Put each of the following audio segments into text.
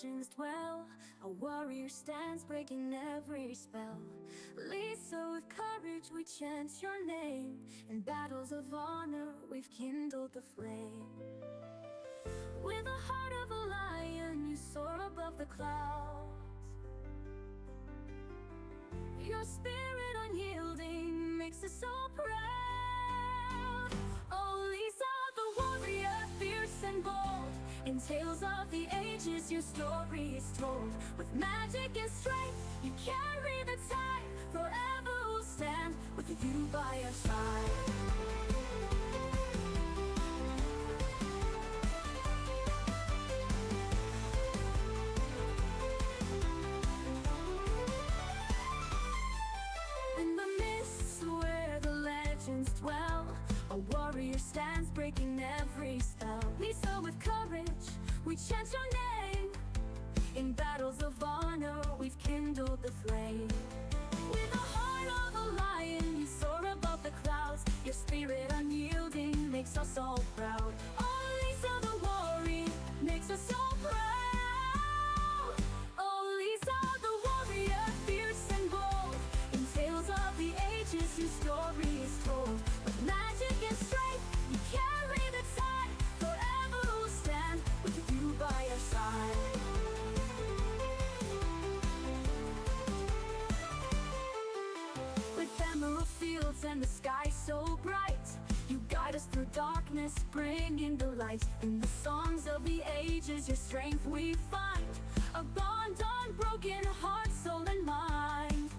legends dwell. A warrior stands breaking every spell. Lisa, with courage we chant your name. In battles of honor we've kindled the flame. With the heart of a lion you soar above the clouds. Your spirit unyielding makes us so proud. Oh Lisa, the warrior, fierce and bold. In tales of the ages your story is told. With magic and strength you carry the tide. Forever we'll stand with you by our side. A warrior stands breaking every spell. Lisa, with courage we chant your name. In battles of honor we've kindled the flame. With the heart of a lion you soar above the clouds. Your spirit unyielding makes us all proud. Oh Lisa, the warrior makes us so proud. Oh Lisa, the warrior, fierce and bold. In tales of the ages your story is told. Magic and strength, you carry the tide. Forever we'll stand with you by our side. With emerald fields and the sky so bright, you guide us through darkness, bringing the light. In the songs of the ages your strength we find. A bond on broken heart, soul and mind.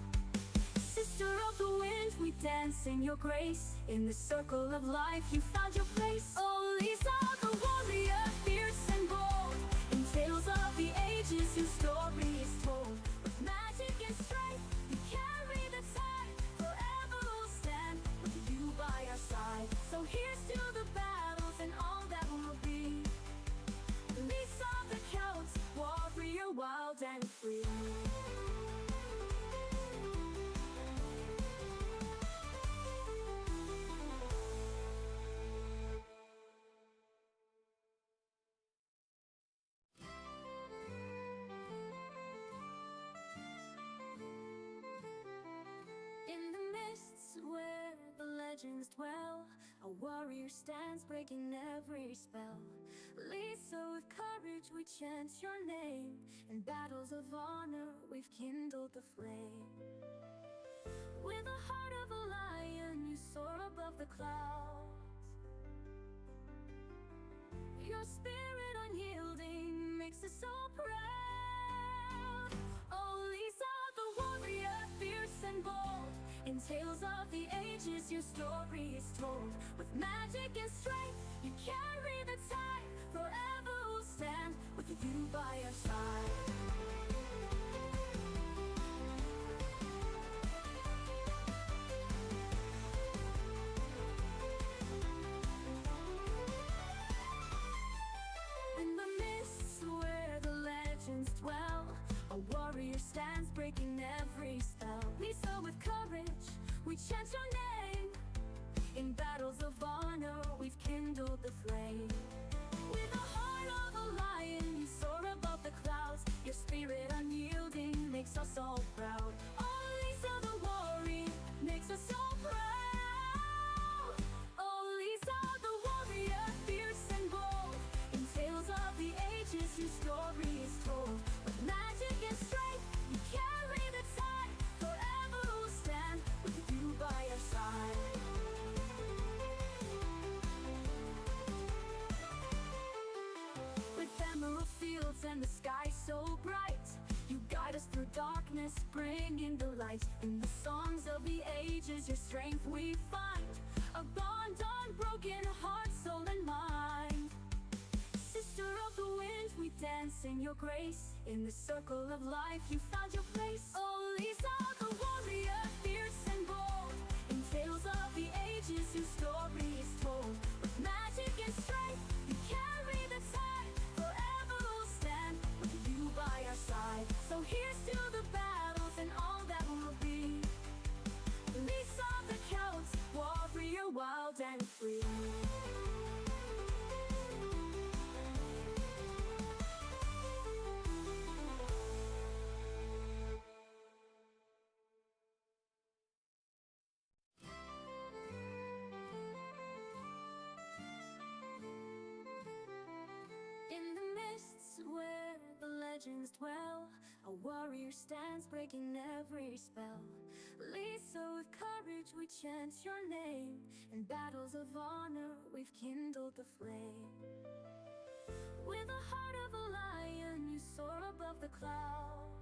Sister of the wind, we dance in your grace. In the circle of life you found your place. Oh Lisa, the warrior, fierce and bold. In tales of the ages your story is told. With magic and strength you carry the tide. Forever we'll stand with you by our side. So here's to the battles and all that will be. Lisa the Count, warrior wild and free. Where the legends dwell, a warrior stands breaking every spell. Lisa, with courage we chant your name. In battles of honor we've kindled the flame. With the heart of a lion you soar above the clouds. Your spirit unyielding makes us so proud. Oh Lisa, the warrior, fierce and bold. In tales of the ages your story is told. With magic and strength you carry the tide. Forever we'll stand with you by our side. In the mists where the legends dwell, a warrior stands breaking every spell. Lisa, with courage we chant your name. In battles of honor we've kindled the flame. With the heart of a lion you soar above the clouds. Your spirit unyielding makes us all proud. Oh Lisa, the warrior makes us so proud. Oh Lisa, the warrior, fierce and bold. In tales of the ages your story is told. With magic and strength you carry the tide. Forever we'll stand with you by our side. With emerald fields and the sky so bright, you guide us through darkness, bringing the light. In the songs of the ages your strength we find. A bond on broken heart, soul and mind. Sister of the wind, we dance in your grace. In the circle of life you found your place. Oh Lisa, the warrior, fierce and bold. In tales of the ages your story is told. With magic and strength you carry the tide. Forever we'll stand with you by our side. So here's to the battles and all that will be. Lisa the Count, warrior wild and free. warrior stands breaking every spell. Lisa, with courage we chant your name. In battles of honor we've kindled the flame. With the heart of a lion you soar above the clouds.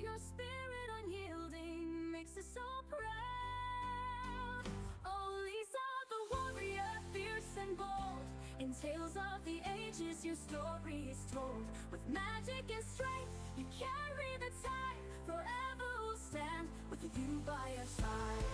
Your spirit unyielding makes us so proud. Oh Lisa, the warrior, fierce and bold. In tales of the ages your story is told. With magic and strength you carry the tide. Forever we'll stand with you by our side.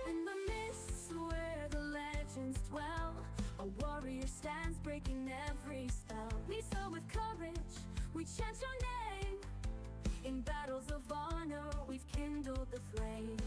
In the mists where the legends dwell, a warrior stands breaking every spell. Lisa, with courage we chant your name. In battles of honor we've kindled the flame.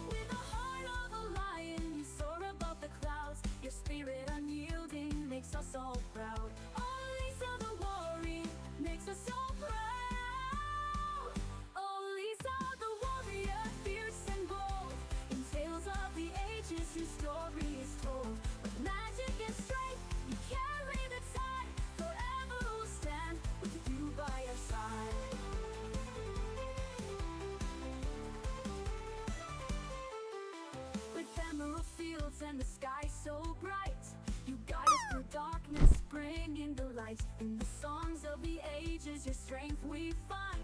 With the heart of a lion you soar above the clouds. Your spirit unyielding makes us all proud. Oh Lisa, the warrior makes us so proud. Oh Lisa, the warrior, fierce and bold. In tales of the ages your story is told. With magic and strength you carry the tide. Forever we'll stand with you by our side. With emerald fields and the sky so bright, you guide us through darkness, bringing the light. In the songs of the ages your strength we find.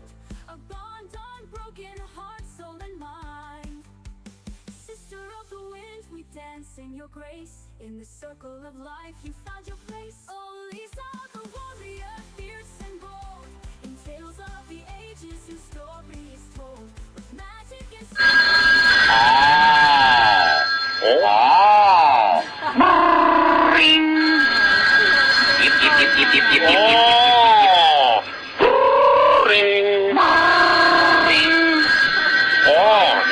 A bond unbroken, heart, soul and mind. Sister of the wind, we dance in your grace. In the circle of life you found your place. Oh Lisa, the warrior, fierce and bold. In tales of the ages your story is told. With magic and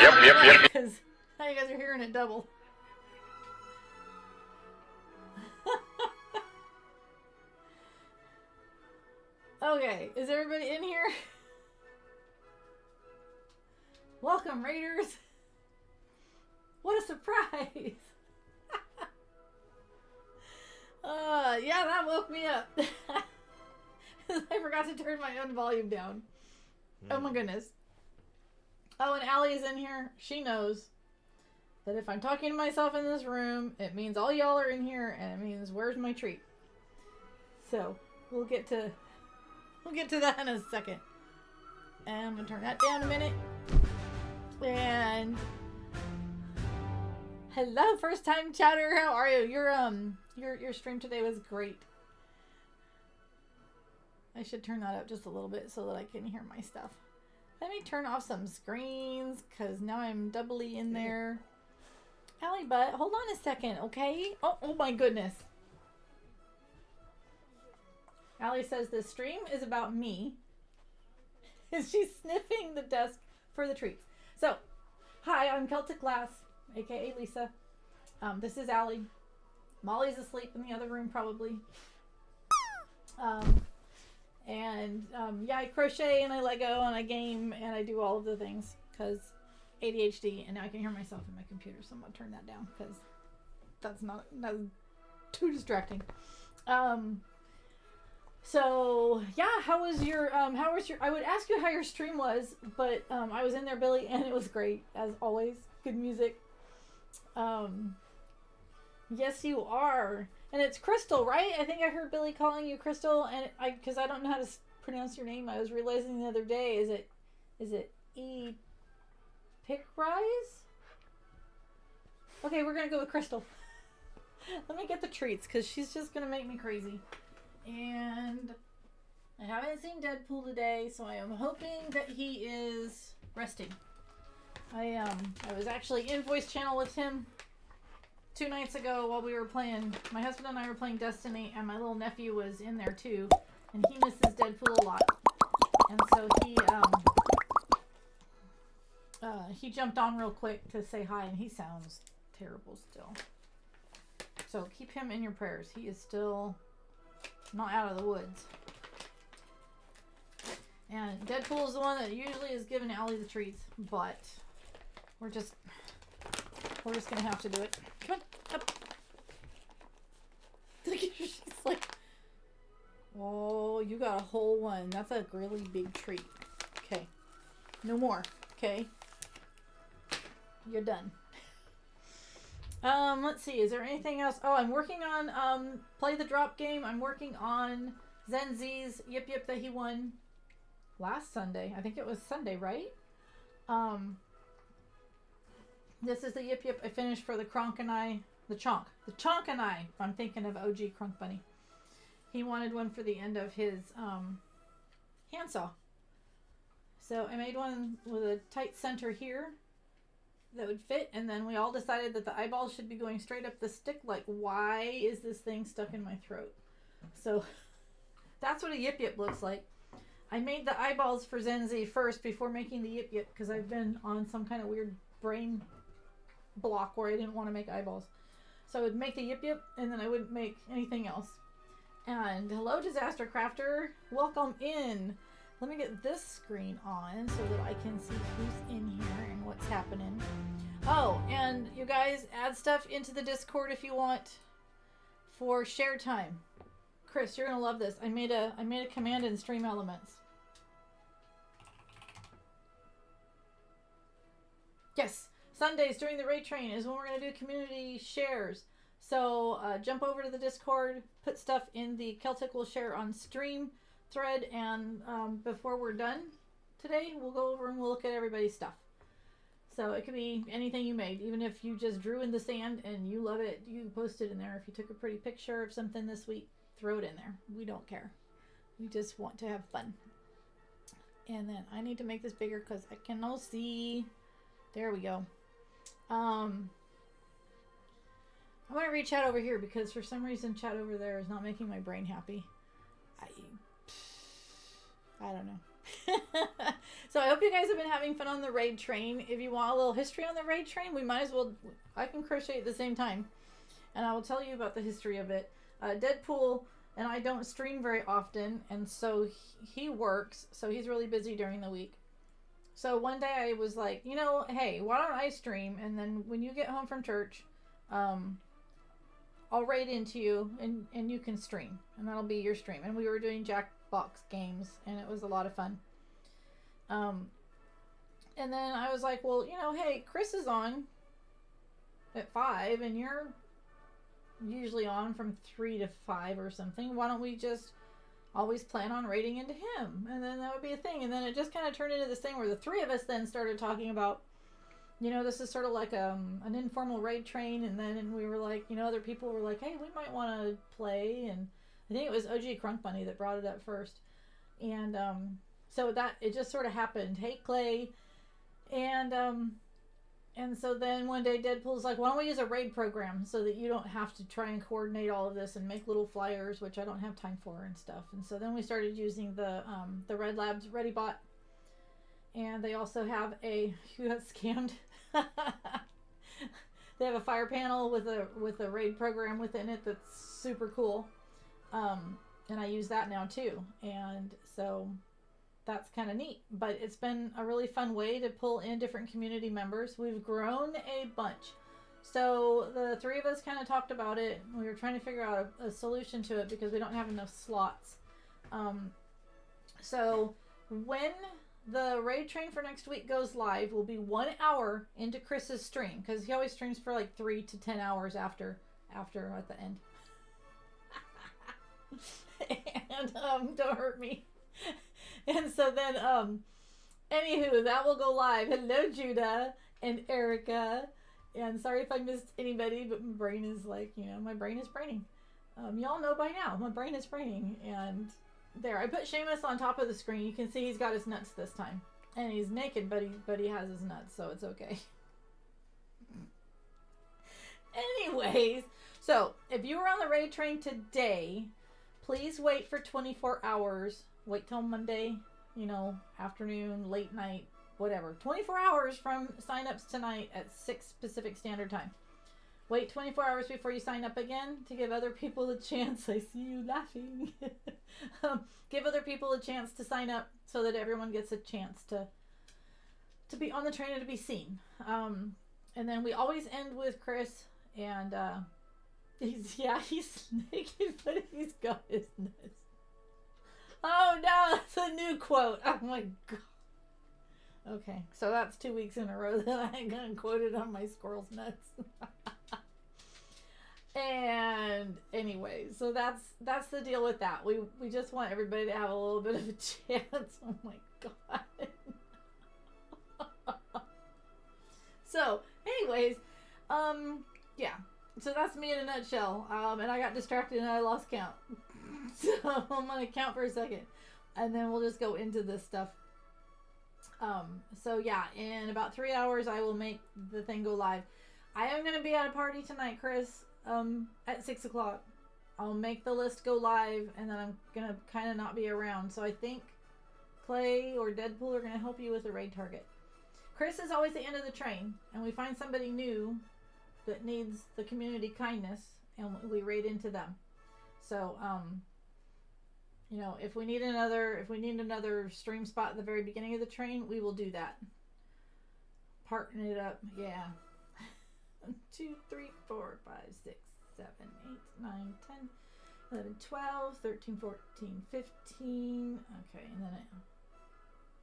Yep. Because now you guys are hearing it double. Okay, is everybody in here? Welcome, Raiders. What a surprise. Yeah, that woke me up. I forgot to turn my own volume down. Oh my goodness. Oh, and Allie is in here. She knows that if I'm talking to myself in this room, it means all y'all are in here, and it means where's my treat. So we'll get to that in a second. And I'm gonna turn that down a minute. And hello, first time chatter. How are you? Your stream today was great. I should turn that up just a little bit so that I can hear my stuff. Let me turn off some screens because now I'm doubly in there. Allie butt, hold on a second, okay? Oh my goodness. Allie says this stream is about me. She's sniffing the desk for the treats. So, hi, I'm Celtic Glass, aka Lisa. This is Allie. Molly's asleep in the other room probably. Yeah, I crochet and I Lego and I game and I do all of the things because ADHD, and now I can hear myself in my computer, so I'm gonna turn that down because that's too distracting. So yeah, how was your I would ask you how your stream was, but I was in there, Billy, and it was great as always. Good music. Yes, you are. And it's Crystal, right? I think I heard Billy calling you Crystal, and because I don't know how to pronounce your name. I was realizing the other day, is it E Pickrise? Okay, we're gonna go with Crystal. Let me get the treats because she's just gonna make me crazy. And I haven't seen Deadpool today, so I am hoping that he is resting. I was actually in voice channel with him 2 nights ago while we were playing. My husband and I were playing Destiny, and my little nephew was in there too, and he misses Deadpool a lot. And so he jumped on real quick to say hi, and he sounds terrible still. So keep him in your prayers. He is still not out of the woods. And Deadpool's the one that usually is giving Allie the treats, but we're just gonna have to do it. Come on, up. She's like, oh, you got a whole one. That's a really big treat. Okay, no more. Okay, you're done. Let's see. Is there anything else? Oh, I'm working on play the drop game. I'm working on Zen Z's Yip Yip that he won last Sunday. I think it was Sunday, right? This is the Yip Yip I finished for the Kronk and I, the Chonk and I. I'm thinking of OG Kronk Bunny. He wanted one for the end of his handsaw. So I made one with a tight center here that would fit, and then we all decided that the eyeballs should be going straight up the stick. Like, why is this thing stuck in my throat? So that's what a Yip Yip looks like. I made the eyeballs for Zenzi first before making the Yip Yip because I've been on some kind of weird brain block where I didn't want to make eyeballs. So I would make the Yip Yip and then I wouldn't make anything else. And hello, Disaster Crafter. Welcome in. Let me get this screen on so that I can see who's in here and what's happening. Oh, and you guys add stuff into the Discord if you want for share time. Chris, you're gonna love this. I made a command in Stream Elements. Yes, Sundays during the raid train is when we're gonna do community shares. So jump over to the Discord, put stuff in the Celtic will share on stream thread, and before we're done today, we'll go over and we'll look at everybody's stuff. So it could be anything you made, even if you just drew in the sand and you love it, you post it in there. If you took a pretty picture of something this week, throw it in there. We don't care. We just want to have fun. And then I need to make this bigger because I cannot see. There we go. I'm going to read chat over here because for some reason chat over there is not making my brain happy. I don't know. So I hope you guys have been having fun on the raid train. If you want a little history on the raid train, we might as well, I can crochet at the same time. And I will tell you about the history of it. Deadpool and I don't stream very often, and so he works, so he's really busy during the week. So one day I was like, you know, hey, why don't I stream, and then when you get home from church, I'll raid into you and you can stream, and that'll be your stream. And we were doing Jackbox games, and it was a lot of fun. And then I was like, well, you know, hey, Chris is on at 5, and you're usually on from 3 to 5 or something. Why don't we just always plan on raiding into him? And then that would be a thing. And then it just kind of turned into this thing where the three of us then started talking about, you know, this is sort of like an informal raid train. And then we were like, you know, other people were like, hey, we might want to play. And I think it was OG Crunk Bunny that brought it up first. And so that it just sort of happened. Hey, Clay. And so then one day Deadpool's like, why don't we use a raid program so that you don't have to try and coordinate all of this and make little flyers, which I don't have time for and stuff. And so then we started using the Red Labs ReadyBot. And they also have a, who got scammed? They have a fire panel with a raid program within it that's super cool. And I use that now too. And so that's kind of neat, but it's been a really fun way to pull in different community members. We've grown a bunch. So the three of us kind of talked about it. We were trying to figure out a solution to it because we don't have enough slots. So when the raid train for next week goes live, will be 1 hour into Chris's stream, because he always streams for like 3 to 10 hours after at the end. And don't hurt me. And so then, anywho, that will go live. Hello, Judah and Erica. And sorry if I missed anybody, but my brain is like, you know, my brain is braining. Y'all know by now, my brain is braining. And there, I put Seamus on top of the screen. You can see he's got his nuts this time. And he's naked, but he has his nuts, so it's okay. Anyways, so if you were on the raid train today, please wait for 24 hours. Wait till Monday, you know, afternoon, late night, whatever. 24 hours from signups tonight at 6 Pacific Standard Time. Wait 24 hours before you sign up again to give other people a chance. I see you laughing. Give other people a chance to sign up so that everyone gets a chance to be on the train and to be seen. And then we always end with Chris, and he's naked, but he's got his nuts. Oh no, that's a new quote. Oh my god. Okay, so that's 2 weeks in a row that I got quoted on my squirrel's nuts. And anyway, so that's the deal with that. We just want everybody to have a little bit of a chance. Oh my god. So, anyways, yeah. So that's me in a nutshell. And I got distracted and I lost count. So I'm gonna count for a second, and then we'll just go into this stuff. So yeah, in about 3 hours I will make the thing go live. I am gonna be at a party tonight, Chris. At 6 o'clock. I'll make the list go live, and then I'm gonna kind of not be around. So I think Clay or Deadpool are gonna help you with the raid target. Chris is always the end of the train, and we find somebody new that needs the community kindness, and we raid into them. So, you know, if we need another stream spot at the very beginning of the train, we will do that. Partner it up, yeah. 1, 2, 3, 4, 5, 6, 7, 8, 9, 10, 11, 12, 13, 14, 15. Okay, and then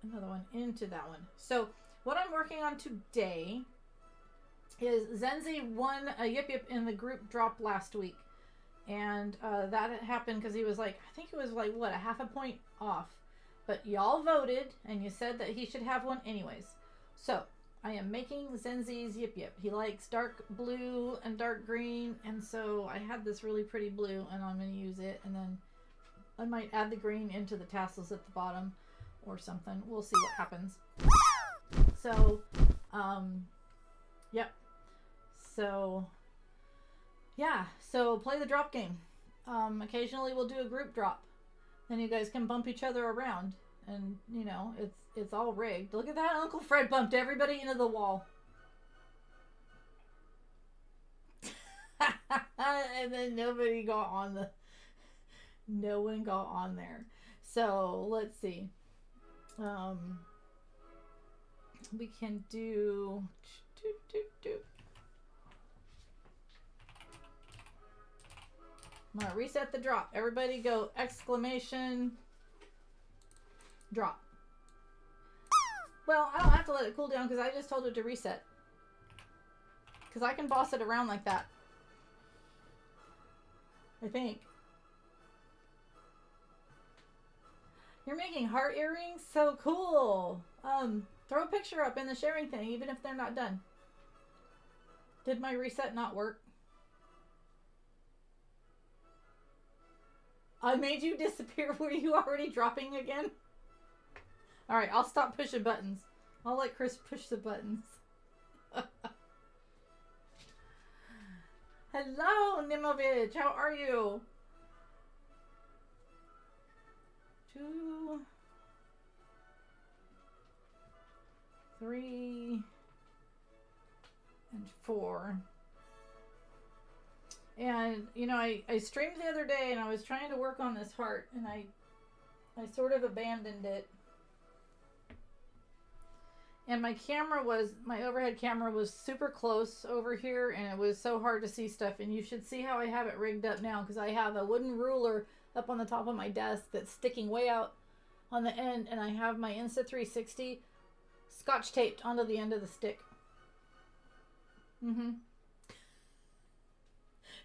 another one into that one. So what I'm working on today is Zenzi won a Yip Yip in the group drop last week. And that happened because he was like, I think it was like, what, a half a point off. But y'all voted, and you said that he should have one anyways. So I am making Zenzi's Yip Yip. He likes dark blue and dark green, and so I had this really pretty blue, and I'm going to use it, and then I might add the green into the tassels at the bottom or something. We'll see what happens. So, yep. So, yeah. So play the drop game. Occasionally we'll do a group drop. Then you guys can bump each other around. And, you know, it's all rigged. Look at that. Uncle Fred bumped everybody into the wall. And then no one got on there. So, let's see. We can do... I'm going to reset the drop. Everybody go exclamation drop. Well, I don't have to let it cool down because I just told it to reset. Because I can boss it around like that. I think. You're making heart earrings? So cool. Throw a picture up in the sharing thing, even if they're not done. Did my reset not work? I made you disappear. Were you already dropping again? Alright, I'll stop pushing buttons. I'll let Chris push the buttons. Hello, Nimovich. How are you? 2, 3, and 4. And, you know, I streamed the other day and I was trying to work on this heart, and I sort of abandoned it. And my overhead camera was super close over here, and it was so hard to see stuff. And you should see how I have it rigged up now, because I have a wooden ruler up on the top of my desk that's sticking way out on the end, and I have my Insta360 scotch taped onto the end of the stick.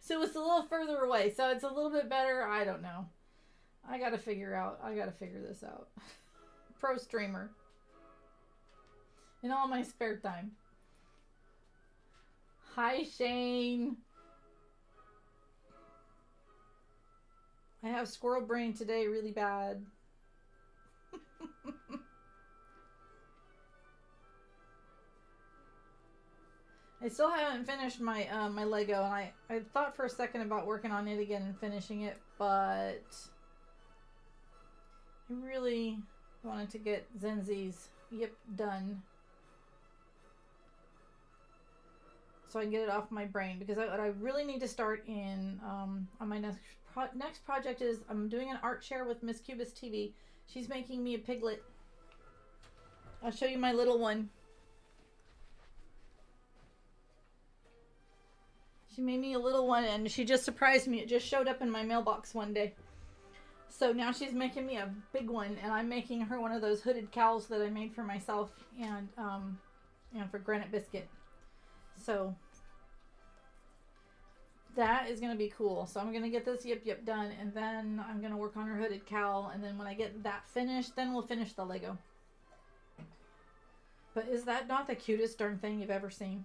So it's a little further away, so it's a little bit better. I don't know. I gotta figure this out. Pro streamer. In all my spare time. Hi, Shane. I have squirrel brain today really bad. I still haven't finished my my Lego, and I thought for a second about working on it again and finishing it, but I really wanted to get Zenzi's Yip done. so I can get it off my brain, because what I really need to start in on my next project is I'm doing an art share with Miss Cubis TV. She's making me a piglet. I'll show you my little one. She made me a little one, and she just surprised me. It just showed up in my mailbox one day. So now she's making me a big one, and I'm making her one of those hooded cows that I made for myself and for Granite Biscuit. So that is going to be cool. So I'm going to get this Yip Yip done, and then I'm going to work on her hooded cow, and then when I get that finished, then we'll finish the Lego. But is that not the cutest darn thing you've ever seen?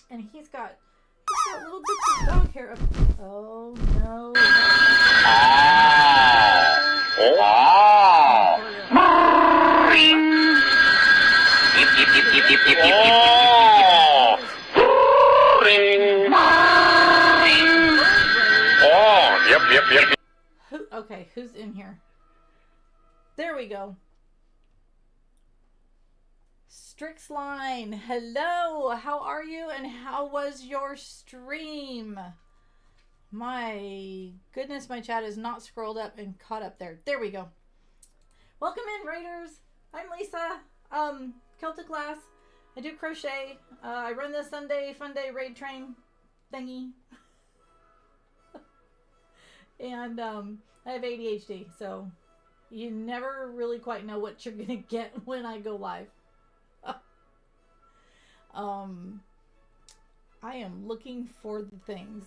And he's got little bits of dog hair up. Oh no. Yep. Okay, who's in here? There we go. Strixline, hello, how are you, and how was your stream? My goodness, my chat is not scrolled up and caught up there. There we go. Welcome in, Raiders. I'm Lisa, Celtic Lass. I do crochet. I run the Funday Raid Train thingy. And I have ADHD, so you never really quite know what you're gonna get when I go live. I am looking for the things.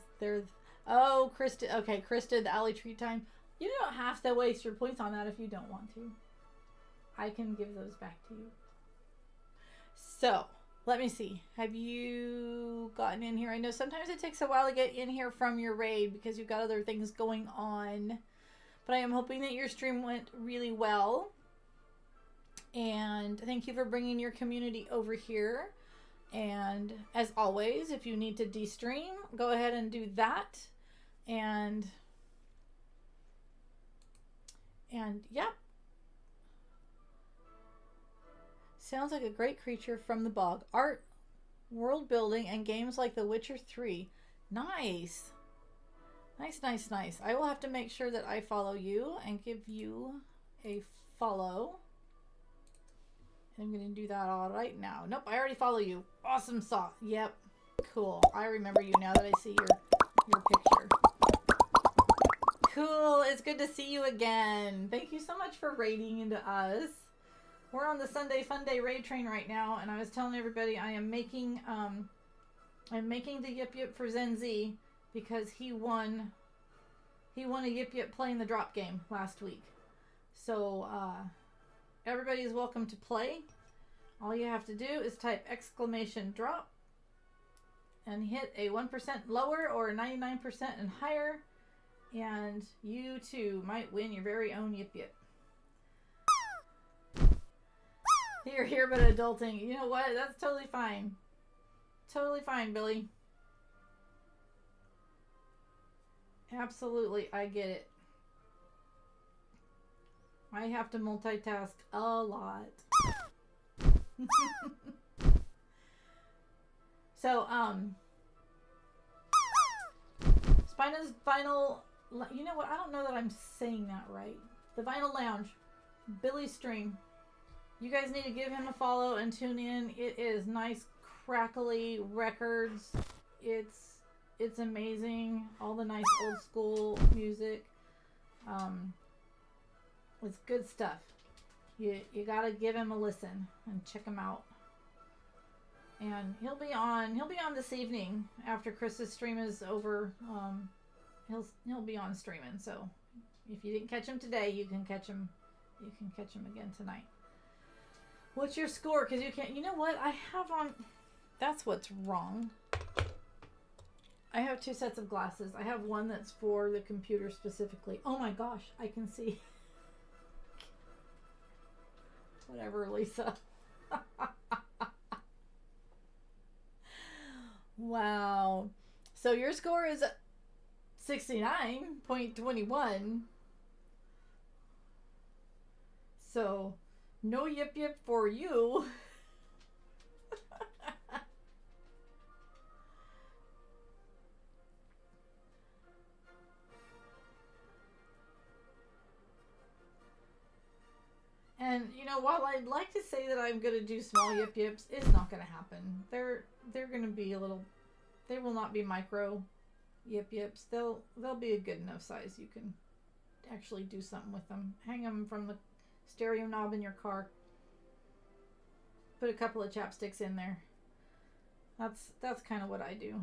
Oh, Krista. Okay, Krista, the alley treat time. You don't have to waste your points on that if you don't want to. I can give those back to you. So, let me see. Have you gotten in here? I know sometimes it takes a while to get in here from your raid because you've got other things going on. But I am hoping that your stream went really well. And thank you for bringing your community over here. And as always, if you need to de-stream, go ahead and do that. And yeah. Sounds like a great creature from the bog. Art, world building, and games like The Witcher 3. Nice. Nice. I will have to make sure that I follow you and give you a follow. I'm going to do that all right now. Nope, I already follow you. Awesome sauce. Yep. Cool. I remember you now that I see your picture. Cool. It's good to see you again. Thank you so much for raiding into us. We're on the Funday Raid Train right now, and I was telling everybody I am making the Yip Yip for Zen Z because he won a Yip Yip playing the drop game last week. So everybody is welcome to play. All you have to do is type !drop and hit a 1% lower or 99% and higher, and you too might win your very own Yip Yip. You're here but adulting. You know what? That's totally fine. Totally fine, Billy. Absolutely, I get it. I have to multitask a lot. So, Spina's Vinyl... You know what? I don't know that I'm saying that right. The Vinyl Lounge. Billy's stream. You guys need to give him a follow and tune in. It is nice, crackly records. It's amazing. All the nice old school music. It's good stuff. You gotta give him a listen and check him out. And he'll be on this evening after Chris's stream is over. He'll be on streaming. So if you didn't catch him today, you can catch him again tonight. What's your score? Because you can't... You know what? I have on... That's what's wrong. I have two sets of glasses. I have one that's for the computer specifically. Oh my gosh. I can see. Whatever, Lisa. Wow. So your score is 69.21. So... No Yip Yip for you. And you know, while I'd like to say that I'm gonna do small yip yips, it's not gonna happen. They're gonna be a little. They will not be micro yip yips. They'll be a good enough size you can actually do something with them. Hang them from the stereo knob in your car. Put a couple of chapsticks in there. That's kind of what I do.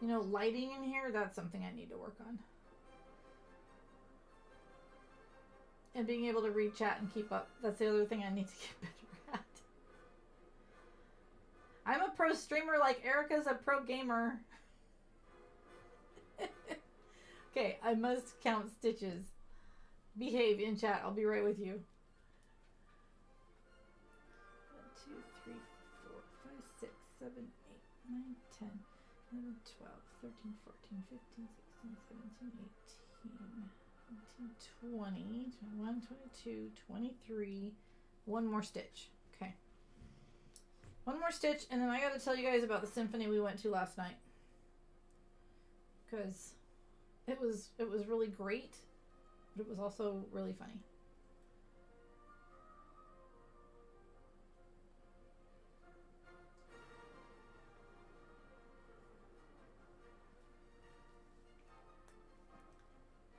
You know, lighting in here, that's something I need to work on. And being able to read chat and keep up, that's the other thing I need to get better at. I'm a pro streamer like Erica's a pro gamer. Okay, I must count stitches. Behave in chat, I'll be right with you. 1, 2, 3, 4, 5, 6, 7, 8, 9, 10, 11, 12, 13, 14, 15, 16, 17, 18, 19, 20, 21, 22, 23. One more stitch. Okay. One more stitch, and then I got to tell you guys about the symphony we went to last night. Because it was really great, but it was also really funny.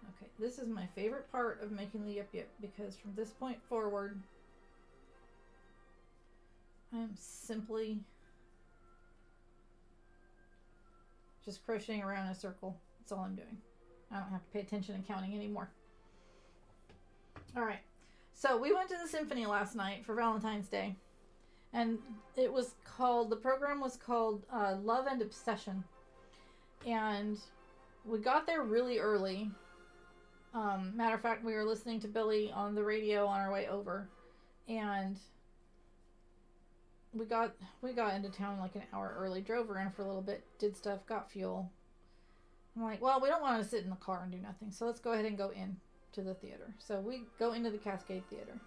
Okay, this is my favorite part of making the yip yip, because from this point forward, I am simply just crocheting around in a circle. That's all I'm doing. I don't have to pay attention and counting anymore. All right, so we went to the symphony last night for Valentine's Day, and it was called, the program was called Love and Obsession, and we got there really early. Matter of fact, we were listening to Billy on the radio on our way over, and we got into town like an hour early, drove around for a little bit, did stuff, got fuel. I'm like, well, we don't want to sit in the car and do nothing, so let's go ahead and go in to the theater. So we go into the Cascade Theater.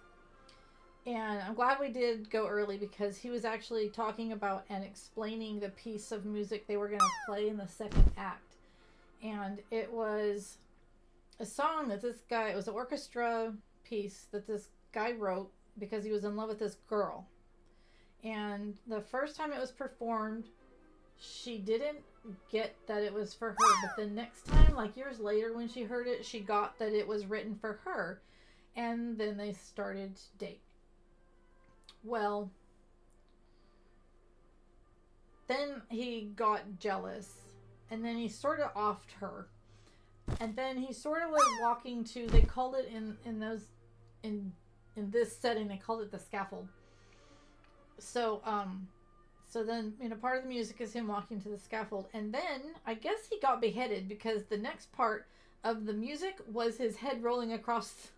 And I'm glad we did go early, because he was actually talking about and explaining the piece of music they were going to play in the second act. And it was a song that this guy, it was an orchestra piece that this guy wrote because he was in love with this girl. And the first time it was performed, she didn't get that it was for her, but the next time, like years later when she heard it, she got that it was written for her, and then they started to date. Well, then he got jealous, and then he sort of offed her, and then he sort of was walking to, they called it in this setting, they called it the scaffold. So then, you know, part of the music is him walking to the scaffold. And then, I guess he got beheaded, because the next part of the music was his head rolling across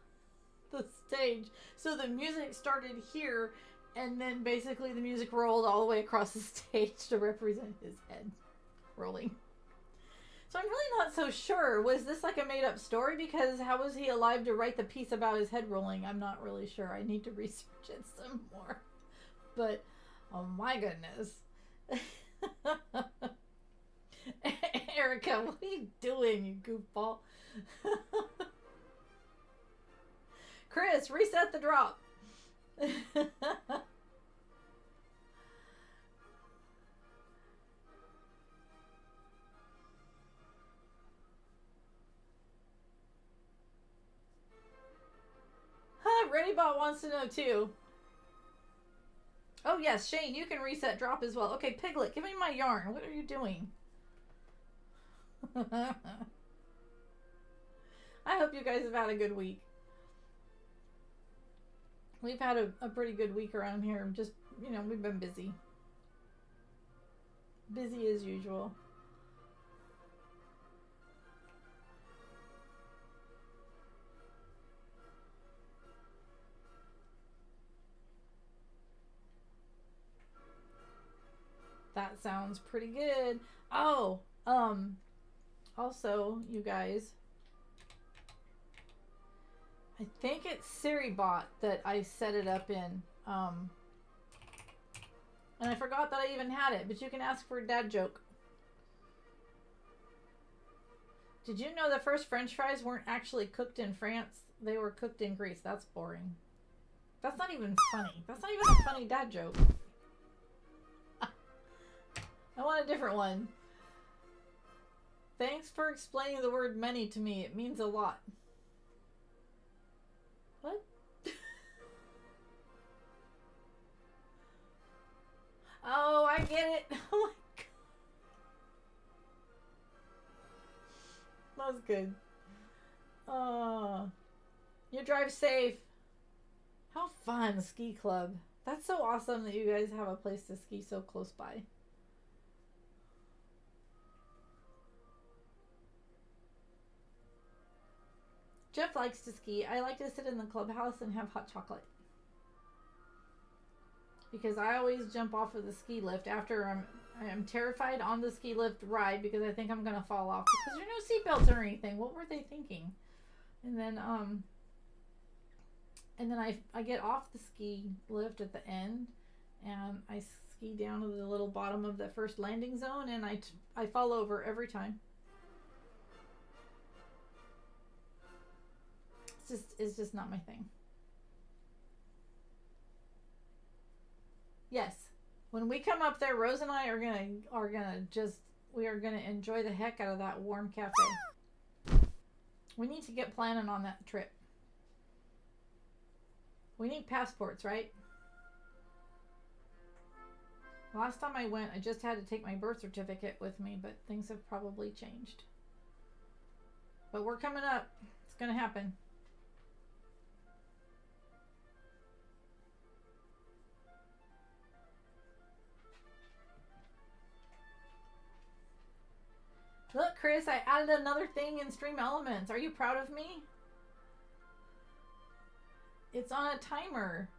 the stage. So the music started here, and then basically the music rolled all the way across the stage to represent his head rolling. So I'm really not so sure. Was this like a made-up story? Because how was he alive to write the piece about his head rolling? I'm not really sure. I need to research it some more. But... oh my goodness. Erica, what are you doing, you goofball? Chris, reset the drop. ReadyBot wants to know too. Oh yes, Shane, you can reset drop as well. Okay, Piglet, give me my yarn. What are you doing? I hope you guys have had a good week. We've had a pretty good week around here. Just, you know, we've been busy. Busy as usual. That sounds pretty good. Oh, also, you guys, I think it's SiriBot that I set it up in. And I forgot that I even had it, but you can ask for a dad joke. Did you know the first French fries weren't actually cooked in France? They were cooked in Greece. That's boring. That's not even funny. That's not even a funny dad joke. I want a different one. Thanks for explaining the word many to me. It means a lot. What? Oh, I get it. Oh my god. That was good. You drive safe. How fun, ski club. That's so awesome that you guys have a place to ski so close by. Jeff likes to ski. I like to sit in the clubhouse and have hot chocolate. Because I always jump off of the ski lift after I'm terrified on the ski lift ride because I think I'm gonna fall off because there are no seatbelts or anything. What were they thinking? And then I get off the ski lift at the end and I ski down to the little bottom of the first landing zone and I fall over every time. It's just not my thing. Yes. When we come up there, Rose and I are gonna enjoy the heck out of that warm cafe. We need to get planning on that trip. We need passports, right? Last time I went, I just had to take my birth certificate with me, but things have probably changed. But we're coming up. It's gonna happen. Look, Chris, I added another thing in Stream Elements. Are you proud of me? It's on a timer.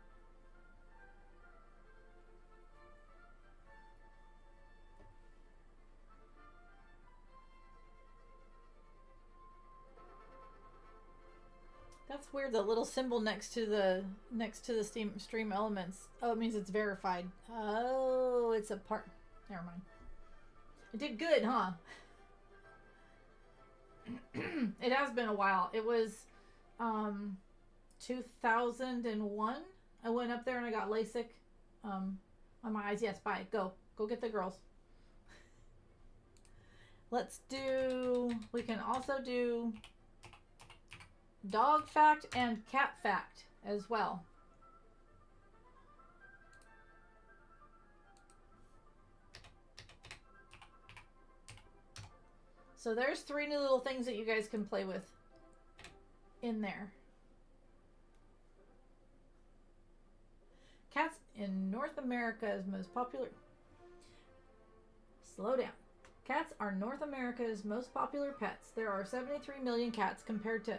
That's weird. The little symbol next to the Stream Elements. Oh, it means it's verified. Oh, it's a part. Never mind. It did good, huh? It has been a while. It was 2001. I went up there and I got LASIK on my eyes. Yes, bye. Go get the girls. We can also do dog fact and cat fact as well. So there's 3 new little things that you guys can play with in there. Cats in North America's most popular... Slow down. Cats are North America's most popular pets. There are 73 million cats compared to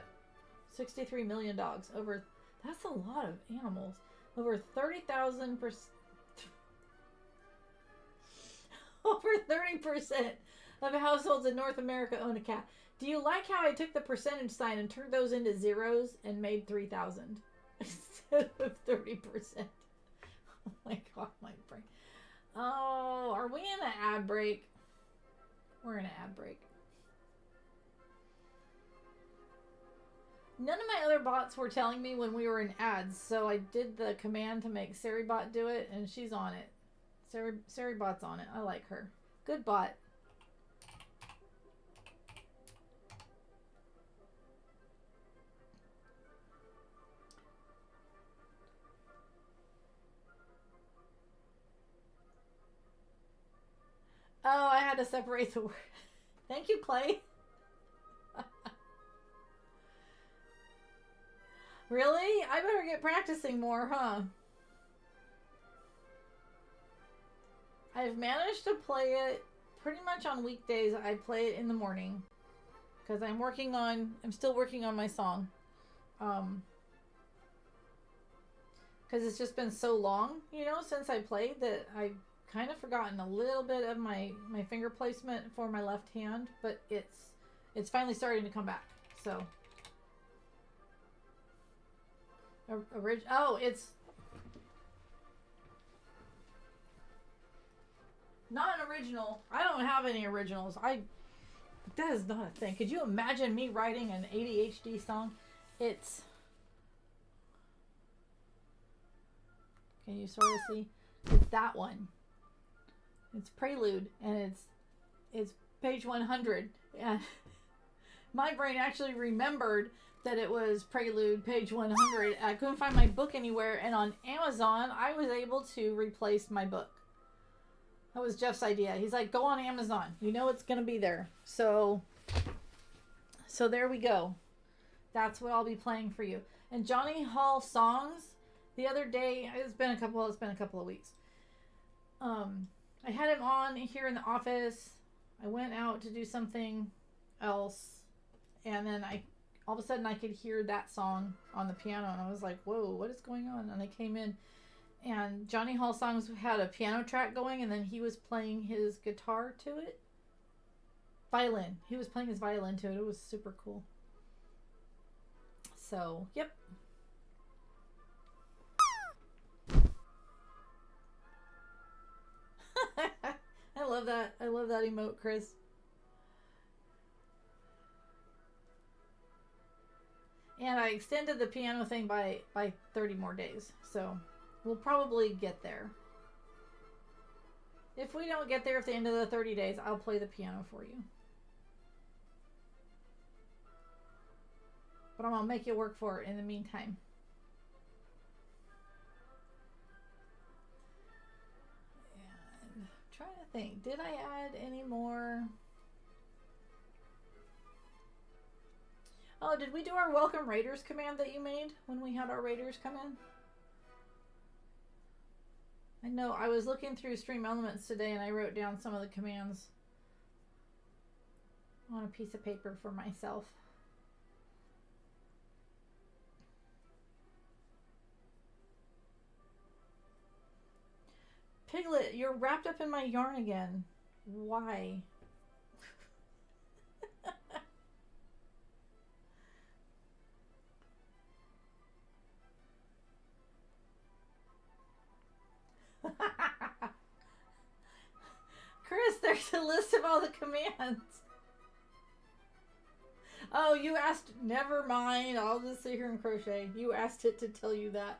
63 million dogs. That's a lot of animals. Over 30,000 over 30% of households in North America own a cat. Do you like how I took the percentage sign and turned those into zeros and made 3,000 instead of 30%? Oh my god, my brain. Oh, are we in an ad break? We're in an ad break. None of my other bots were telling me when we were in ads, so I did the command to make SariBot do it, and she's on it. SariBot's on it. I like her. Good bot. Oh, I had to separate the word. Thank you, Clay. Really? I better get practicing more, huh? I've managed to play it pretty much on weekdays. I play it in the morning because I'm still working on my song. Because it's just been so long, since I played that I've kind of forgotten a little bit of my finger placement for my left hand, but it's finally starting to come back. So it's not an original. I don't have any originals. That is not a thing. Could you imagine me writing an ADHD song? It's... Can you sort of see? It's that one. It's Prelude, and it's page 100. And my brain actually remembered that it was Prelude, page 100. I couldn't find my book anywhere, and on Amazon, I was able to replace my book. That was Jeff's idea. He's like, go on Amazon. You know it's going to be there. So there we go. That's what I'll be playing for you. And Johnny Hall songs, the other day, it's been a couple of weeks. I had him on here in the office. I went out to do something else, and then all of a sudden I could hear that song on the piano, and I was like, whoa, what is going on? And I came in, and Johnny Hall songs had a piano track going, and then he was playing his guitar to it. Violin. He was playing his violin to it. It was super cool. So, yep. I love that. I love that emote, Chris. And I extended the piano thing by 30 more days. So we'll probably get there. If we don't get there at the end of the 30 days, I'll play the piano for you. But I'm going to make you work for it in the meantime. And I'm trying to think. Did I add any more? Oh, did we do our welcome raiders command that you made when we had our raiders come in? I know I was looking through Stream Elements today and I wrote down some of the commands on a piece of paper for myself. Piglet, you're wrapped up in my yarn again. Why? Chris, there's a list of all the commands. Oh, you asked. Never mind. I'll just sit here and crochet. You asked it to tell you that.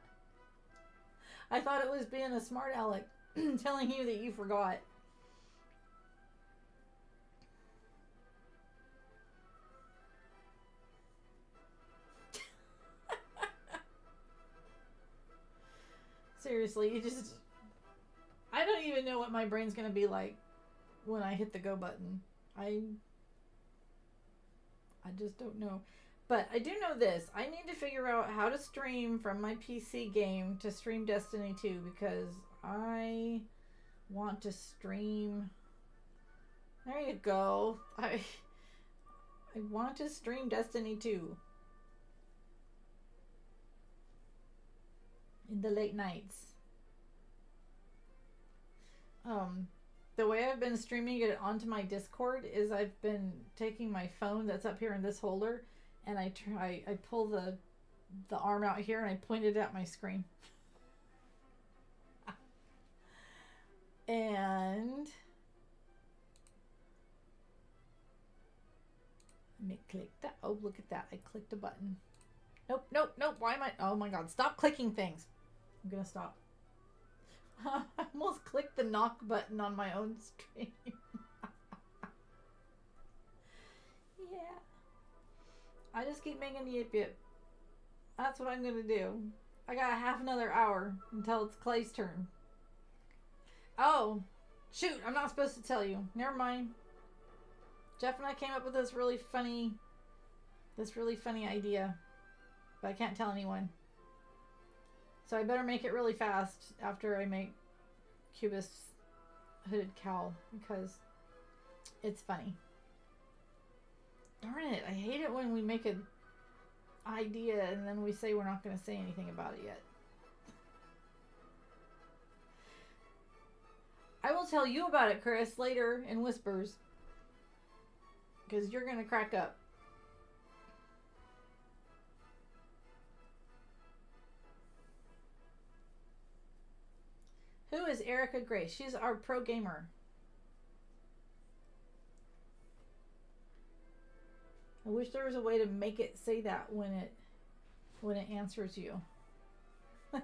I thought it was being a smart aleck, telling you that you forgot. Seriously, you just... I don't even know what my brain's going to be like when I hit the go button. I just don't know. But I do know this. I need to figure out how to stream from my PC game to stream Destiny 2 because I want to stream... There you go. I want to stream Destiny 2 in the late nights. The way I've been streaming it onto my Discord is I've been taking my phone that's up here in this holder and I pull the arm out here and I point it at my screen. And let me click that. Oh, look at that. I clicked a button. Nope, nope, nope. Why am I? Oh my God. Stop clicking things. I'm going to stop. I almost clicked the knock button on my own stream. Yeah. I just keep making the yip yip. That's what I'm going to do. I got half another hour until it's Clay's turn. Oh, shoot. I'm not supposed to tell you. Never mind. Jeff and I came up with this really funny idea. But I can't tell anyone. So I better make it really fast after I make Cubis hooded cowl because it's funny. Darn it, I hate it when we make an idea and then we say we're not going to say anything about it yet. I will tell you about it, Chris, later in whispers because you're going to crack up. Who is Erica Grace? She's our pro gamer. I wish there was a way to make it say that when it answers you. Hello.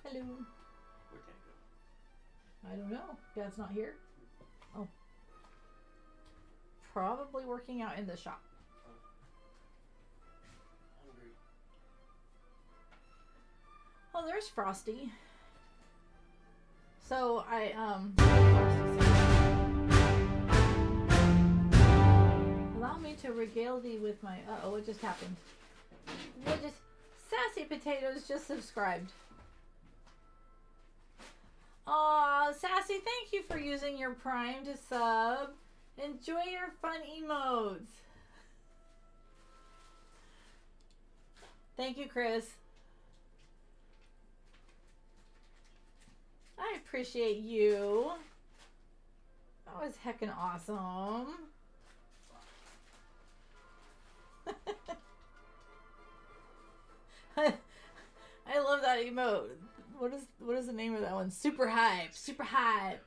Hello. Where'd Dad go? I don't know. Dad's not here. Oh. Probably working out in the shop. Hungry. Oh, there's Frosty. So allow me to regale thee with my. Uh-oh, what just happened? What just? Sassy Potatoes just subscribed. Aw, Sassy, thank you for using your Prime to sub. Enjoy your fun emotes. Thank you, Chris. I appreciate you. That was heckin' awesome. I love that emote. What is the name of that one? Super hype. Super hype.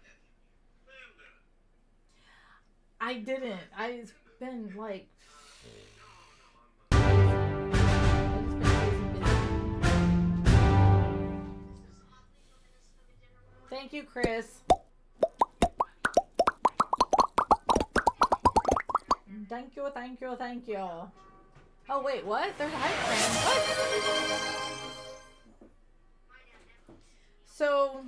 I didn't. It's been like. Thank you, Chris. Thank you, thank you, thank you. Oh wait, what? There's a hype train. What? So,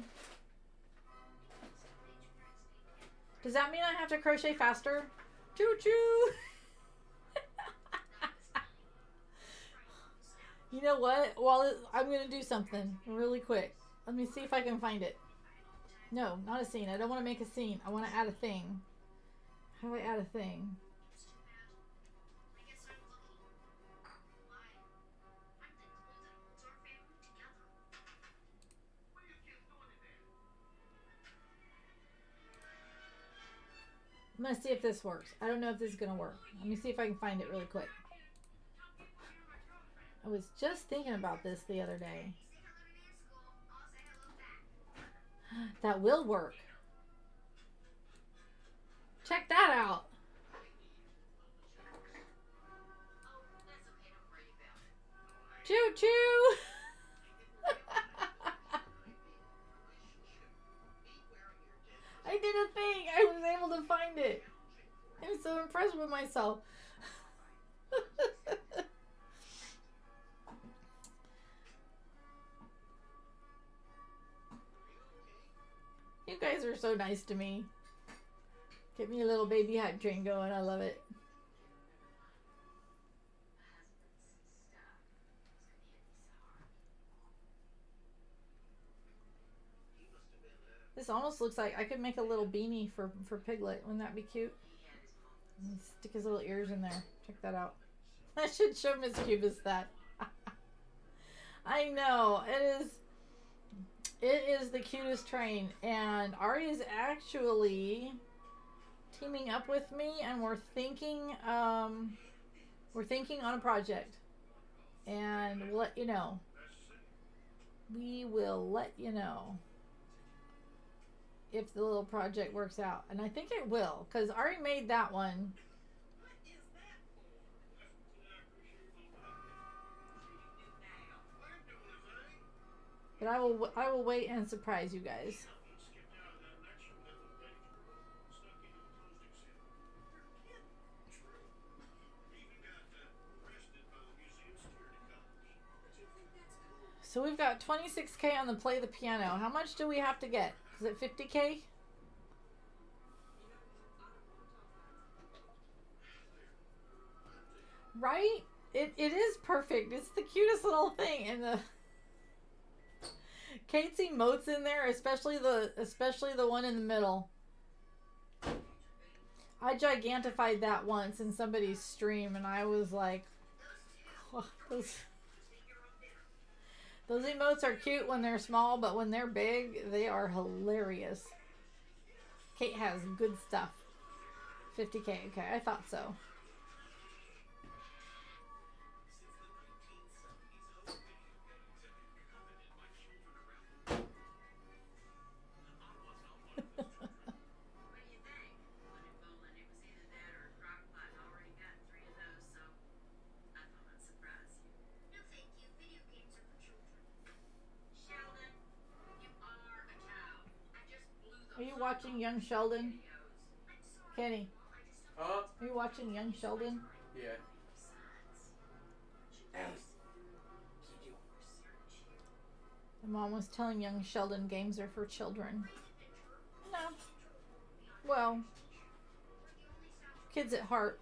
does that mean I have to crochet faster? Choo choo! You know what? Well, I'm going to do something really quick. Let me see if I can find it. No, not a scene. I don't want to make a scene. I want to add a thing. How do I add a thing? I'm going to see if this works. I don't know if this is going to work. Let me see if I can find it really quick. I was just thinking about this the other day. That will work. Check that out. Choo choo. I did a thing. I was able to find it. I'm so impressed with myself. You guys are so nice to me. Get me a little baby hype train going. I love it. This almost looks like I could make a little beanie for Piglet. Wouldn't that be cute? And stick his little ears in there. Check that out. I should show Miss Cubis that. I know. It is the cutest train. And Ari is actually teaming up with me, and we're thinking on a project. And we'll let you know. We will let you know if the little project works out. And I think it will, because Ari made that one. But I will wait and surprise you guys. So we've got 26K on the play the piano. How much do we have to get? Is it 50K? Right? It is perfect. It's the cutest little thing. And the Kate's emotes in there, especially the one in the middle. I gigantified that once in somebody's stream, and I was like, oh, those emotes are cute when they're small, but when they're big, they are hilarious. Kate has good stuff. 50K. Okay, I thought so. watching Young Sheldon? Kenny, Huh? are you watching Young Sheldon? Yeah. Alice. Keep you. My mom was telling Young Sheldon games are for children. No. Well, kids at heart.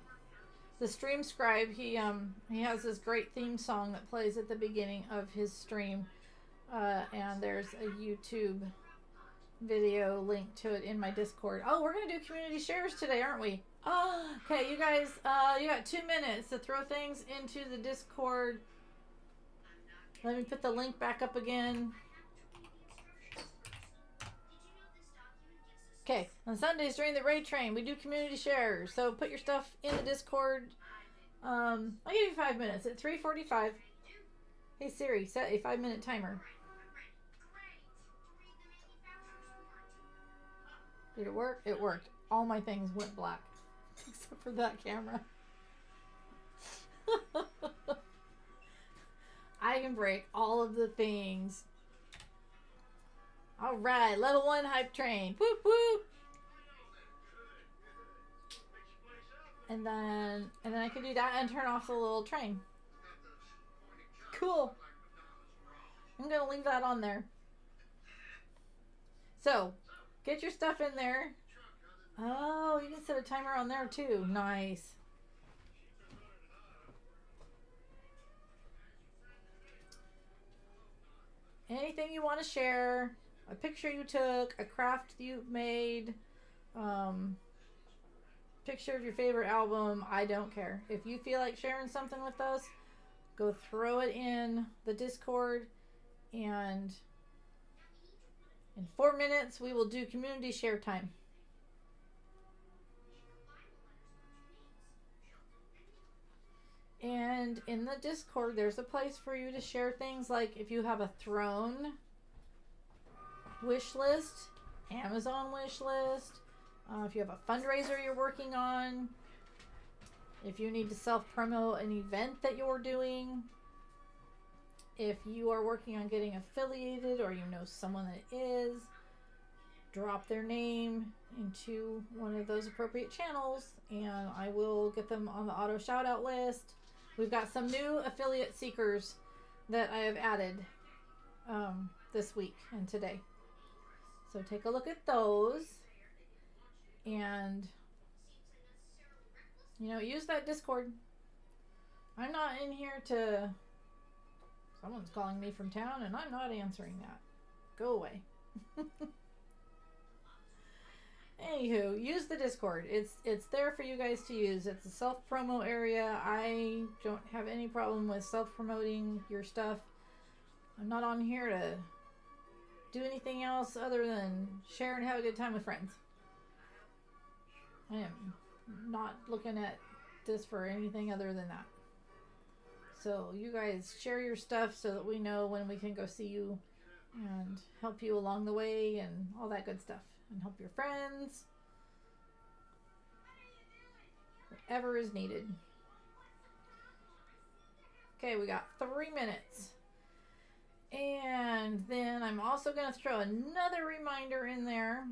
The stream scribe, he has this great theme song that plays at the beginning of his stream, and there's a YouTube video link to it in my Discord. Oh, we're gonna do community shares today, aren't we? Oh, okay, you guys, you got 2 minutes to throw things into the Discord. Let me put the link back up again. Okay, on Sundays during the raid train, we do community shares. So put your stuff in the Discord. I'll give you 5 minutes at 3:45. Hey Siri, set a 5-minute timer. Did it work? It worked. All my things went black, except for that camera. I can break all of the things. All right, level 1 hype train. Whoop whoop. And then I can do that and turn off the little train. Cool. I'm gonna leave that on there. So, get your stuff in there. Oh, you can set a timer on there too. Nice. Anything you want to share, a picture you took, a craft you made, picture of your favorite album, I don't care. If you feel like sharing something with us, go throw it in the Discord, and in 4 minutes we will do community share time. And in the Discord, there's a place for you to share things like if you have a throne wish list, Amazon wish list, if you have a fundraiser you're working on, if you need to self-promote an event that you're doing, if you are working on getting affiliated or you know someone that is, drop their name into one of those appropriate channels and I will get them on the auto shout out list. We've got some new affiliate seekers that I have added this week and today. So take a look at those and, you know, use that Discord. I'm not in here to... Someone's calling me from town and I'm not answering that. Go away. Anywho, use the Discord. It's there for you guys to use. It's a self-promo area. I don't have any problem with self-promoting your stuff. I'm not on here to do anything else other than share and have a good time with friends. I am not looking at this for anything other than that. So you guys share your stuff so that we know when we can go see you and help you along the way and all that good stuff. And help your friends. Whatever is needed. Okay, we got 3 minutes. And then I'm also going to throw another reminder in there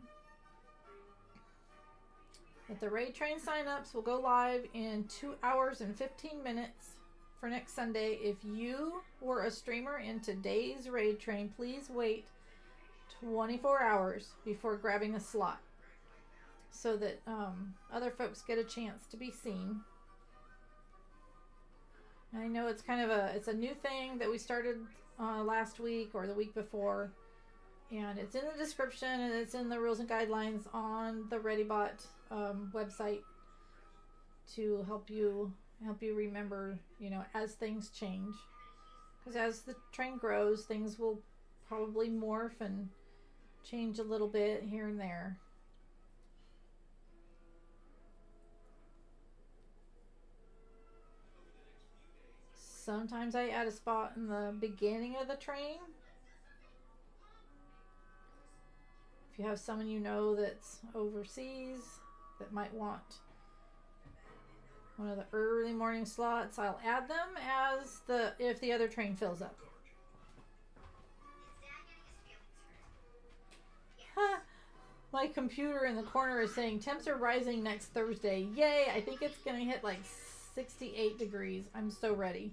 that the raid train signups will go live in 2 hours and 15 minutes for next Sunday. If you were a streamer in today's raid train, please wait 24 hours before grabbing a slot so that other folks get a chance to be seen. And I know it's kind of it's a new thing that we started last week or the week before, and it's in the description and it's in the rules and guidelines on the ReadyBot website to help you remember, you know, as things change, because as the train grows, things will probably morph and change a little bit here and there. Sometimes I add a spot in the beginning of the train. If you have someone you know that's overseas that might want one of the early morning slots, I'll add them as if the other train fills up. My computer in the corner is saying temps are rising next Thursday. Yay! I think it's gonna hit like 68 degrees. I'm so ready.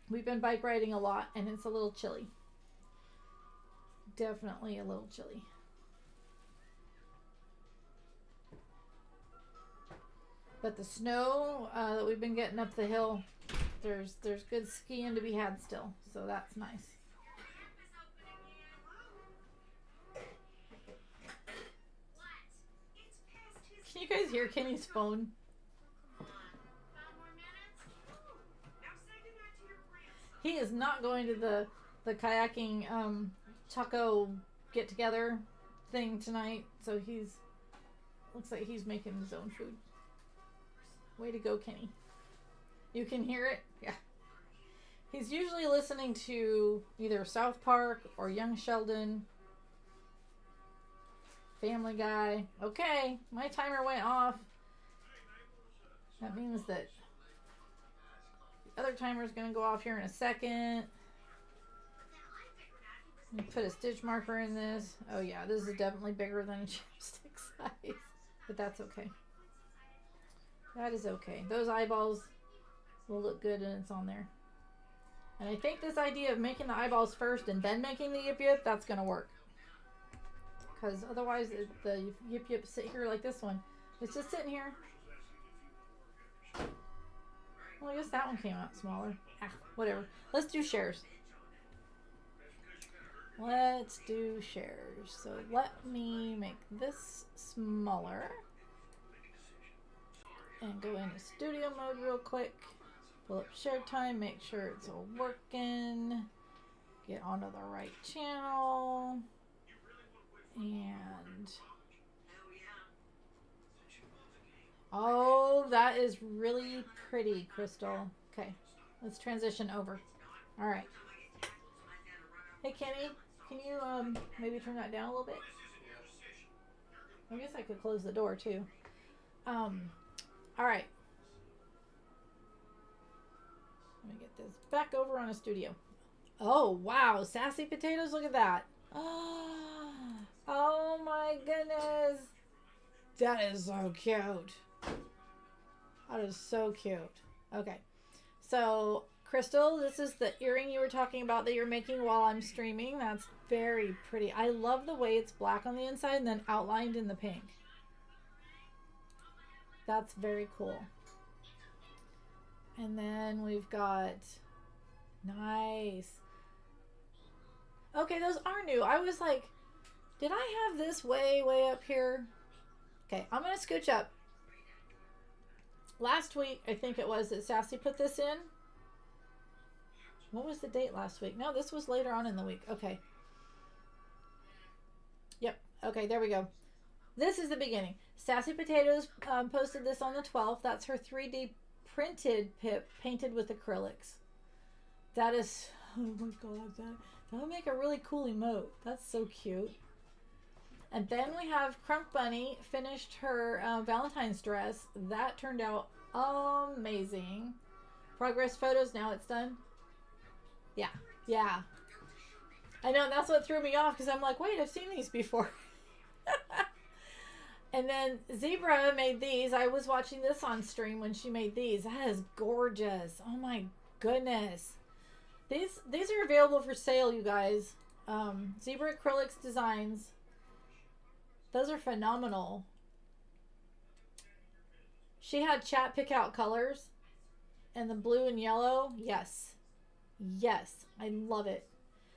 We've been bike riding a lot and it's a little chilly. Definitely a little chilly. But the snow that we've been getting up the hill, there's good skiing to be had still, so that's nice. Can you guys hear Kenny's phone? He is not going to the kayaking taco get together thing tonight, so looks like he's making his own food. Way to go, Kenny. You can hear it? Yeah. He's usually listening to either South Park or Young Sheldon, Family Guy. Okay, my timer went off. That means that the other timer is going to go off here in a second. Let me put a stitch marker in this. Oh yeah, this is definitely bigger than a chapstick size, but that's okay. That is okay. Those eyeballs will look good and it's on there. And I think this idea of making the eyeballs first and then making the yip yip, that's going to work. Because otherwise the yip yip sit here like this one. It's just sitting here. Well, I guess that one came out smaller. Ah, whatever. Let's do shares. Let's do shares. So let me make this smaller. And go into studio mode real quick. Pull up share time, make sure it's all working. Get onto the right channel. And oh, that is really pretty, Crystal. Okay, let's transition over. All right. Hey, Kenny, can you maybe turn that down a little bit? I guess I could close the door too. All right. Let me get this back over on a studio. Oh, wow. Sassy potatoes. Look at that. Oh, my goodness. That is so cute. That is so cute. Okay. So, Crystal, this is the earring you were talking about that you're making while I'm streaming. That's very pretty. I love the way it's black on the inside and then outlined in the pink. That's very cool. And then we've got, nice. Okay, those are new. I was like, did I have this way up here? Okay, I'm going to scooch up. Last week, I think it was that Sassy put this in. What was the date last week? No, this was later on in the week. Okay. Yep. Okay, there we go. This is the beginning. Sassy Potatoes posted this on the 12th. That's her 3D printed pip painted with acrylics. That is, oh my god, that would make a really cool emote. That's so cute. And then we have Crunk Bunny finished her Valentine's dress. That turned out amazing. Progress photos, now it's done. Yeah, yeah. I know, and that's what threw me off because I'm like, wait, I've seen these before. And then Zebra made these. I was watching this on stream when she made these. That is gorgeous. Oh my goodness. These are available for sale, you guys. Zebra Acrylics Designs. Those are phenomenal. She had chat pick out colors. And the blue and yellow. Yes. Yes. I love it.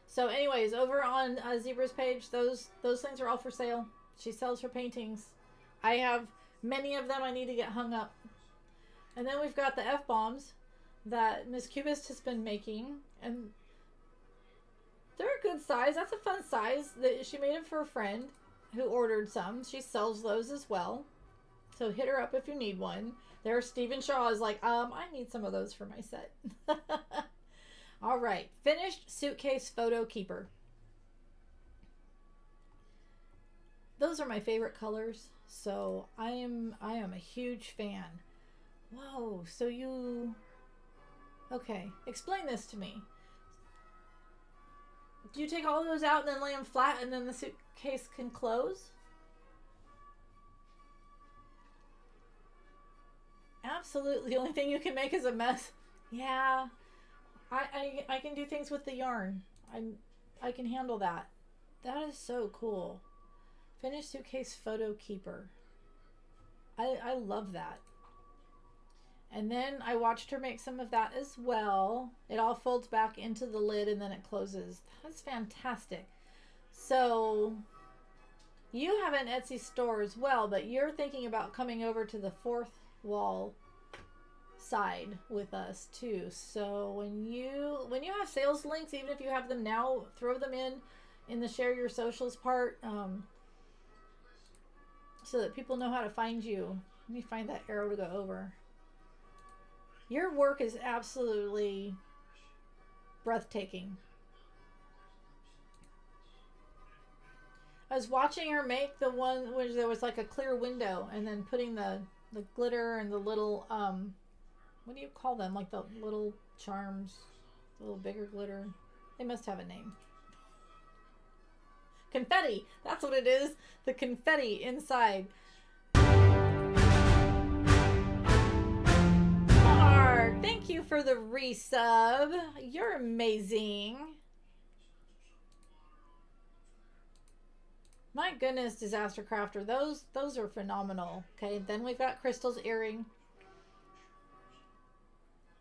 So anyways, over on Zebra's page, those things are all for sale. She sells her paintings. I have many of them I need to get hung up. And then we've got the F-bombs that Miss Cubist has been making. And they're a good size. That's a fun size. She made them for a friend who ordered some. She sells those as well. So hit her up if you need one. There, Stephen Shaw is like, I need some of those for my set. All right. Finished suitcase photo keeper. Those are my favorite colors. So I am a huge fan. Whoa, so you... Okay, explain this to me. Do you take all those out and then lay them flat and then the suitcase can close? Absolutely. The only thing you can make is a mess. Yeah. I can do things with the yarn. I can handle that. That is so cool. Finished suitcase photo keeper. I love that. And then I watched her make some of that as well. It all folds back into the lid and then it closes. That's fantastic. So you have an Etsy store as well, but you're thinking about coming over to the fourth wall side with us too. So when you have sales links, even if you have them now, throw them in the share your socials part, so that people know how to find you. Let me find that arrow to go over. Your work is absolutely breathtaking. I was watching her make the one where there was like a clear window and then putting the glitter and the little, what do you call them? Like the little charms, the little bigger glitter. They must have a name. Confetti. That's what it is. The confetti inside. Mark, thank you for the resub. You're amazing. My goodness, Disaster Crafter. Those are phenomenal. Okay, then we've got Crystal's earring.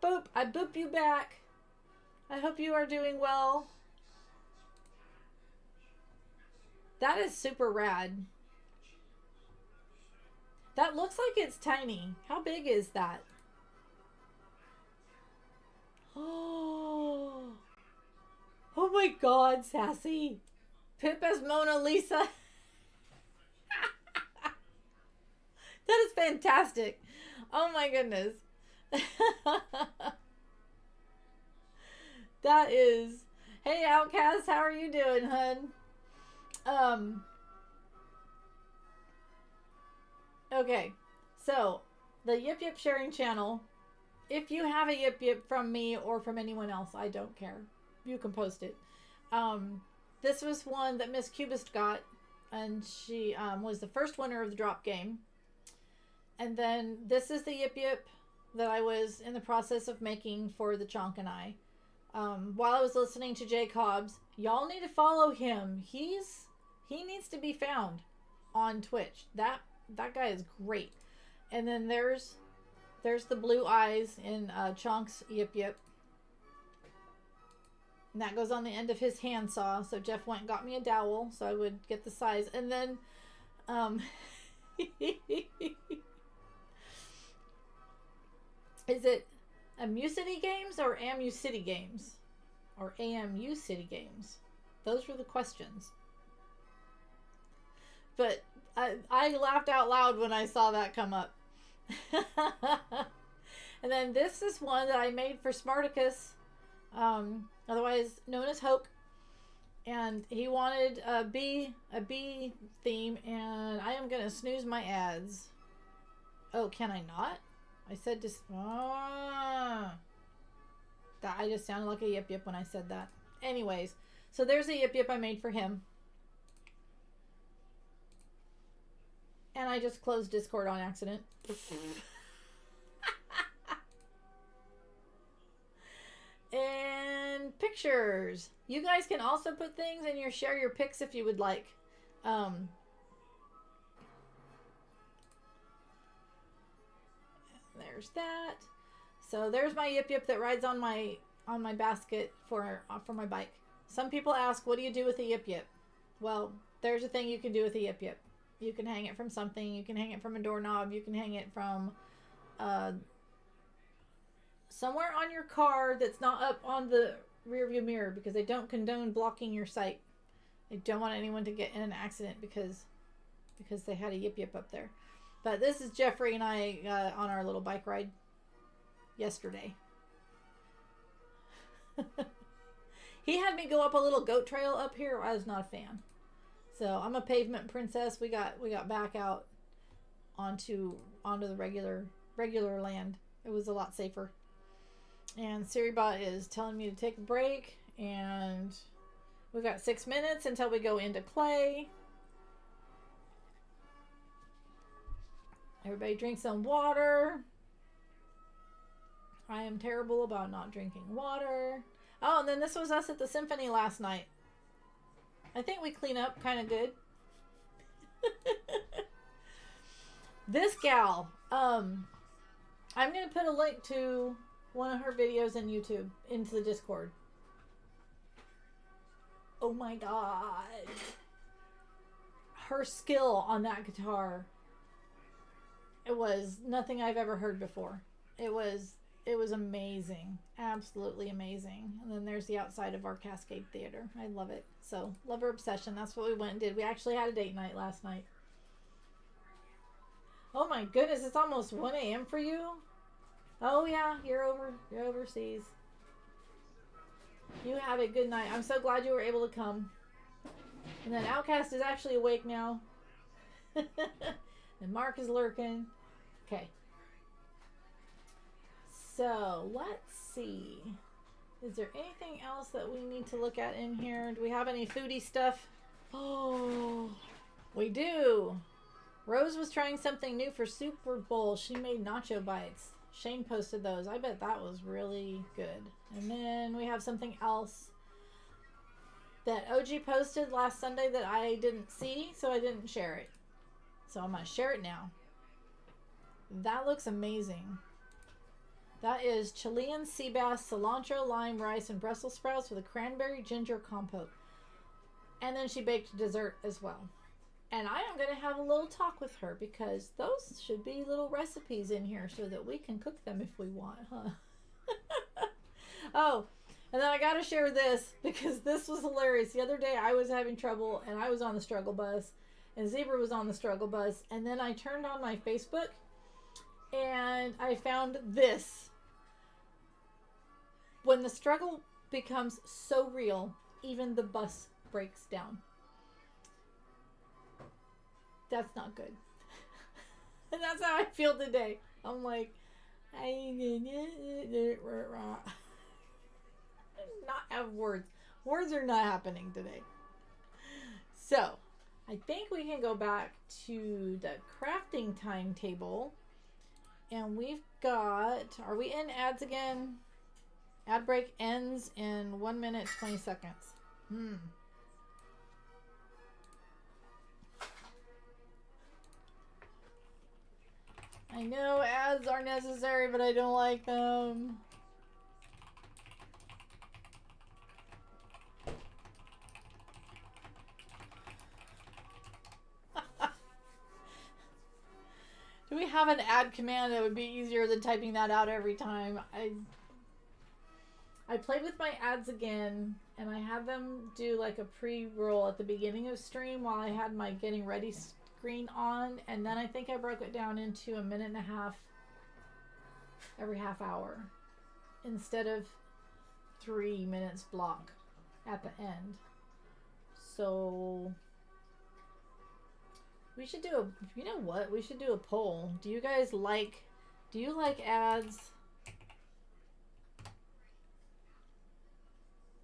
Boop. I boop you back. I hope you are doing well. That is super rad. That looks like it's tiny. How big is that? Oh my God, Sassy. Pip as Mona Lisa. That is fantastic. Oh my goodness. That is. Hey, Outcast, how are you doing, hun? Okay, so the Yip Yip sharing channel, if you have a Yip Yip from me or from anyone else, I don't care. You can post it. This was one that Miss Cubist got, and she was the first winner of the drop game. And then this is the Yip Yip that I was in the process of making for the Chonk and I. While I was listening to Jay Cobbs, y'all need to follow him. He needs to be found on Twitch. That guy is great. And then there's the blue eyes in Chonk's Yip Yip. And that goes on the end of his handsaw. So Jeff went and got me a dowel so I would get the size. And then is it AmuCity Games or Amu City Games? Or AMU City Games? Those were the questions. But I laughed out loud when I saw that come up. And then this is one that I made for Smarticus, otherwise known as Hoke. And he wanted a bee theme, and I am going to snooze my ads. Oh, can I not? I said just... That I just sounded like a Yip Yip when I said that. Anyways, so there's a Yip Yip I made for him. And I just closed Discord on accident. And pictures. You guys can also put things in your share your pics if you would like. There's that. So there's my Yip Yip that rides on my basket for my bike. Some people ask, what do you do with a Yip Yip? Well, there's a thing you can do with a Yip Yip. You can hang it from something. You can hang it from a doorknob. You can hang it from somewhere on your car that's not up on the rear view mirror, because they don't condone blocking your sight. They don't want anyone to get in an accident because they had a Yip Yip up there. But this is Jeffrey and I on our little bike ride yesterday. He had me go up a little goat trail up here. I was not a fan. So I'm a pavement princess. We got back out onto the regular land. It was a lot safer. And Siribot is telling me to take a break, and We've got 6 minutes until we go into clay. Everybody drink some water. I am terrible about not drinking water. Oh, and then this was us at the symphony last night. I think we clean up kind of good. This gal, I'm going to put a link to one of her videos in YouTube into the Discord. Oh my God. Her skill on that guitar, it was nothing I've ever heard before. It was amazing. Absolutely amazing. And then there's the outside of our Cascade Theater. I love it. So, love her obsession. That's what we went and did. We actually had a date night last night. Oh my goodness, it's almost 1 a.m. for you? Oh yeah, you're overseas. You have a good night. I'm so glad you were able to come. And then Outcast is actually awake now. And Mark is lurking. Okay. So, let's see. Is there anything else that we need to look at in here? Do we have any foodie stuff? Oh, we do. Rose was trying something new for Super Bowl. She made nacho bites. Shane posted those. I bet that was really good. And then we have something else that OG posted last Sunday that I didn't see, so I didn't share it. So I'm going to share it now. That looks amazing. That is Chilean sea bass, cilantro, lime, rice, and Brussels sprouts with a cranberry ginger compote. And then she baked dessert as well. And I am going to have a little talk with her because those should be little recipes in here so that we can cook them if we want, huh? Oh, and then I got to share this because this was hilarious. The other day I was having trouble and I was on the struggle bus and Zebra was on the struggle bus. And then I turned on my Facebook and I found this. When the struggle becomes so real, even the bus breaks down. That's not good. And that's how I feel today. I'm like, not have words. Words are not happening today. So, I think we can go back to the crafting timetable. And we've got, are we in ads again? Ad break ends in 1 minute, 20 seconds. I know ads are necessary, but I don't like them. Do we have an ad command that would be easier than typing that out every time? I played with my ads again, and I had them do like a pre-roll at the beginning of stream while I had my getting ready screen on, and then I think I broke it down into 1.5 minutes every half hour instead of 3 minutes block at the end. So we should do a, you know what? We should do a poll. Do you like ads?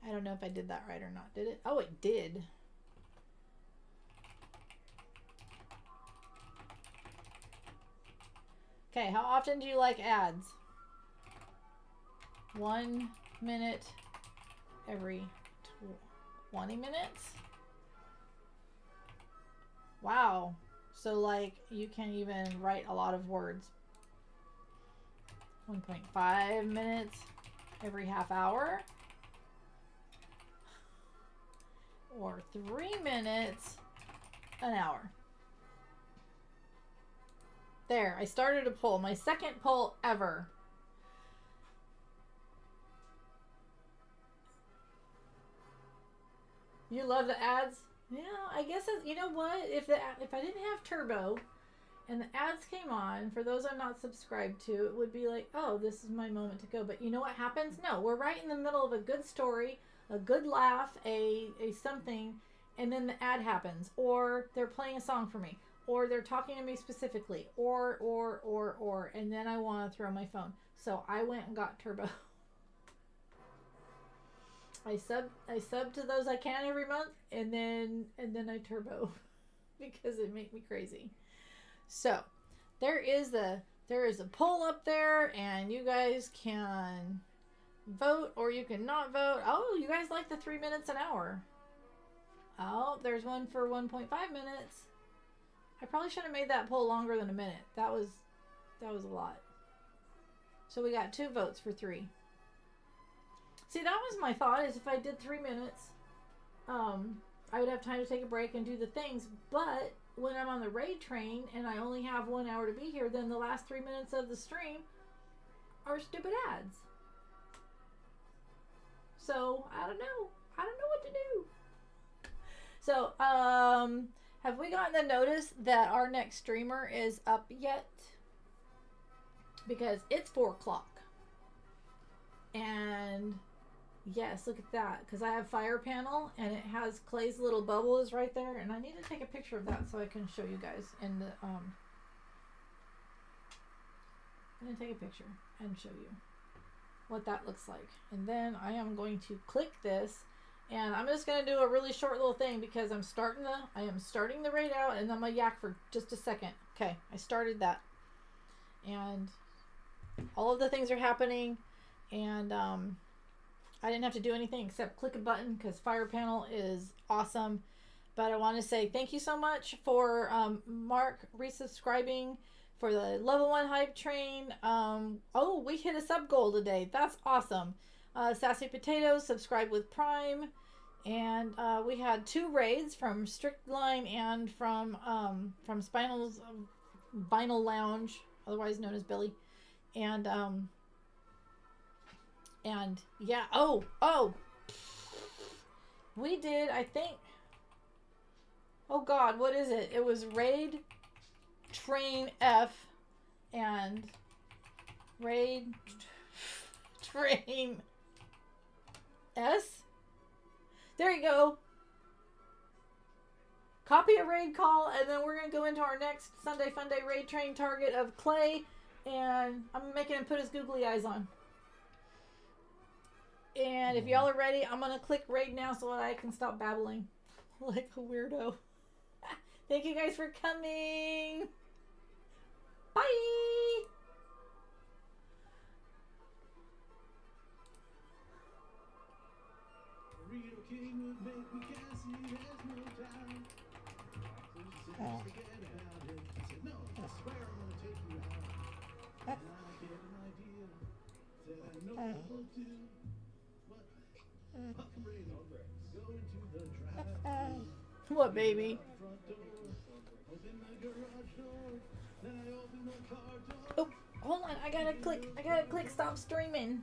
I don't know if I did that right or not. Did it? Oh, it did. Okay, how often do you like ads? 1 minute every 20 minutes? Wow. So, like, you can't even write a lot of words. 1.5 minutes every half hour? Or 3 minutes an hour? There, I started a poll. My second poll ever. You love the ads? Yeah, I guess you know what? If I didn't have Turbo and the ads came on, for those I'm not subscribed to, it would be like, oh, this is my moment to go. But you know what happens? No, we're right in the middle of a good story, a good laugh, a something, and then the ad happens. Or they're playing a song for me. Or they're talking to me specifically. Or. And then I want to throw my phone. So I went and got Turbo. I sub to those I can every month, and then I turbo because it make me crazy. So there is a poll up there, and you guys can vote or you can not vote. Oh, you guys like the 3 minutes an hour. Oh, there's one for 1.5 minutes. I probably should have made that poll longer than a minute. That was a lot. So we got 2 votes for 3. See, that was my thought, is if I did 3 minutes, I would have time to take a break and do the things. But when I'm on the raid train and I only have 1 hour to be here, then the last 3 minutes of the stream are stupid ads. So I don't know what to do. So have we gotten the notice that our next streamer is up yet? Because it's 4 o'clock. And yes, look at that. Because I have Fire Panel and it has Clay's little bubble is right there. And I need to take a picture of that so I can show you guys in the I'm going to take a picture and show you what that looks like. And then I am going to click this, and I'm just going to do a really short little thing because I am starting the raid out, and I'm going to yak for just a second. Okay, I started that. And all of the things are happening, and I didn't have to do anything except click a button because Fire Panel is awesome. But I want to say thank you so much for Mark resubscribing for the level 1 hype train. Oh, we hit a sub goal today. That's awesome. Sassy Potatoes subscribed with Prime, and we had 2 raids from Strict Line and from Spinal's Vinyl Lounge, otherwise known as Billy, and yeah. Oh, we did, I think. Oh God, what is it? It was Raid Train F and Raid Train S. There you go. Copy a raid call, and then we're going to go into our next Sunday Funday Raid Train target of Clay, and I'm making him put his googly eyes on. And if y'all are ready, I'm going to click raid now so that I can stop babbling like a weirdo. Thank you guys for coming. Bye. What, baby? Oh, hold on. I gotta click stop streaming.